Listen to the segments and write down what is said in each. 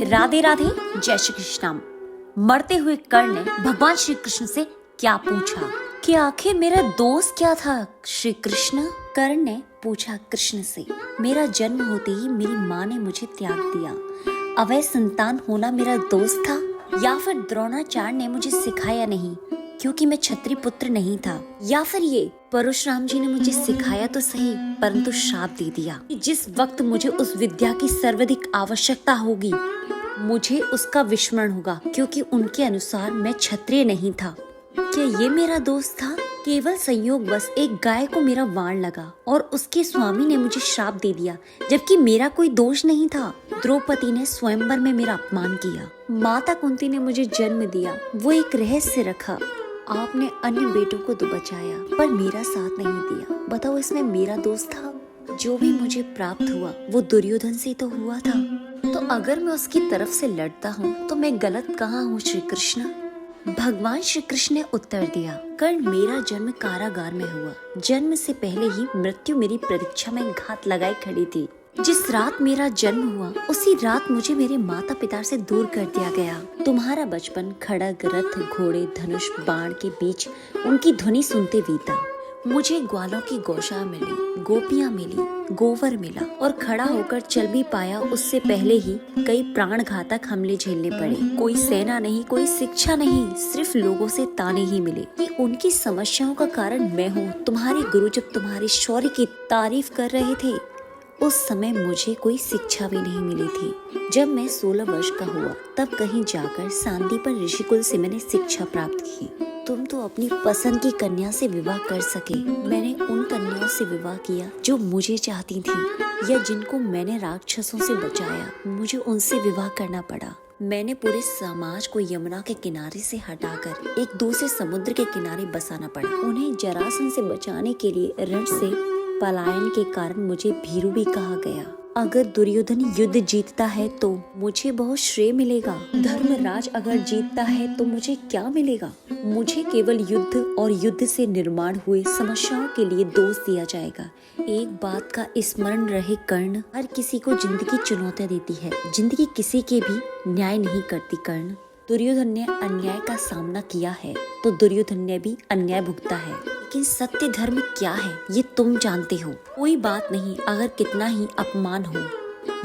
राधे राधे, जय श्री कृष्ण। मरते हुए कर्ण ने भगवान श्री कृष्ण से क्या पूछा कि आखिर मेरा दोस्त क्या था श्री कृष्ण। कर्ण ने पूछा कृष्ण से, मेरा जन्म होते ही मेरी माँ ने मुझे त्याग दिया, अवैध संतान होना मेरा दोस्त था, या फिर द्रोणाचार्य ने मुझे सिखाया नहीं क्योंकि मैं क्षत्रिय पुत्र नहीं था, या फिर ये परशुराम जी ने मुझे सिखाया तो सही परंतु श्राप दे दिया कि जिस वक्त मुझे उस विद्या की सर्वाधिक आवश्यकता होगी मुझे उसका विस्मरण होगा क्योंकि उनके अनुसार मैं क्षत्रिय नहीं था। क्या ये मेरा दोस्त था? केवल संयोग बस एक गाय को मेरा वाण लगा और उसके स्वामी ने मुझे श्राप दे दिया जबकि मेरा कोई दोष नहीं था। द्रौपदी ने स्वयंवर में मेरा अपमान किया, माता कुंती ने मुझे जन्म दिया, वो एक रहस्य रखा, आपने अन्य बेटों को तो बचाया पर मेरा साथ नहीं दिया। बताओ इसमें मेरा दोस्त था? जो भी मुझे प्राप्त हुआ वो दुर्योधन से तो हुआ था, तो अगर मैं उसकी तरफ से लड़ता हूँ तो मैं गलत कहाँ हूँ श्री कृष्ण? भगवान श्री कृष्ण ने उत्तर दिया, कर्ण मेरा जन्म कारागार में हुआ। जन्म से पहले ही मृत्यु मेरी प्रतीक्षा में घात लगाए खड़ी थी। जिस रात मेरा जन्म हुआ उसी रात मुझे मेरे माता पिता से दूर कर दिया गया। तुम्हारा बचपन खड़ग रथ घोड़े धनुष बाण के बीच उनकी ध्वनि सुनते बीता। मुझे ग्वालों की गौशाला मिली, गोपियां मिली, गोवर मिला और खड़ा होकर चल भी पाया उससे पहले ही कई प्राण घातक हमले झेलने पड़े। कोई सेना नहीं, कोई शिक्षा नहीं, सिर्फ लोगों से ताने ही मिले कि उनकी समस्याओं का कारण मैं हूँ। तुम्हारे गुरु जब तुम्हारे शौर्य की तारीफ कर रहे थे उस समय मुझे कोई शिक्षा भी नहीं मिली थी। जब मैं 16 वर्ष का हुआ तब कहीं जाकर सांदीपन ऋषिकुल से मैंने शिक्षा प्राप्त की। तुम तो अपनी पसंद की कन्या से विवाह कर सके, मैंने उन कन्याओं से विवाह किया जो मुझे चाहती थी या जिनको मैंने राक्षसों से बचाया, मुझे उनसे विवाह करना पड़ा। मैंने पूरे समाज को यमुना के किनारे से हटाकर एक दूसरे समुद्र के किनारे बसाना पड़ा। उन्हें जरासंध से बचाने के लिए रण से पलायन के कारण मुझे भीरू भी कहा गया। अगर दुर्योधन युद्ध जीतता है तो मुझे बहुत श्रेय मिलेगा, धर्मराज अगर जीतता है तो मुझे क्या मिलेगा? मुझे केवल युद्ध और युद्ध से निर्माण हुए समस्याओं के लिए दोष दिया जाएगा। एक बात का स्मरण रहे कर्ण, हर किसी को जिंदगी चुनौतियां देती है, जिंदगी किसी के भी न्याय नहीं करती। कर्ण, दुर्योधन ने अन्याय का सामना किया है तो दुर्योधन ने भी अन्याय भुगता है, लेकिन सत्य धर्म क्या है ये तुम जानते हो। कोई बात नहीं अगर कितना ही अपमान हो,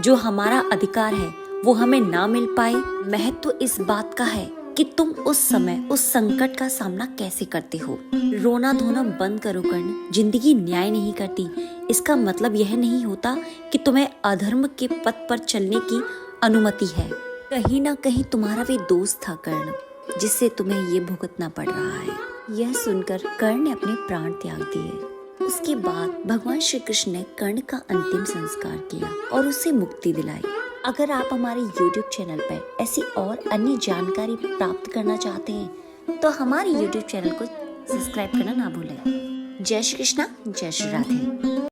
जो हमारा अधिकार है वो हमें ना मिल पाए। महत्व इस बात का है कि तुम उस समय उस संकट का सामना कैसे करते हो। रोना धोना बंद करो कर्ण, जिंदगी न्याय नहीं करती। इसका मतलब यह नहीं होता कि तुम्हें अधर्म के पथ पर चलने की अनुमति है। कहीं ना कहीं तुम्हारा भी दोस्त था कर्ण, जिससे तुम्हें ये भुगतना पड़ रहा है। यह सुनकर कर्ण ने अपने प्राण त्याग दिए। उसके बाद भगवान श्री कृष्ण ने कर्ण का अंतिम संस्कार किया और उसे मुक्ति दिलाई। अगर आप हमारे YouTube चैनल पर ऐसी और अन्य जानकारी प्राप्त करना चाहते हैं तो हमारे YouTube चैनल को सब्सक्राइब करना ना भूलें। जय श्री कृष्णा, जय श्री राधे।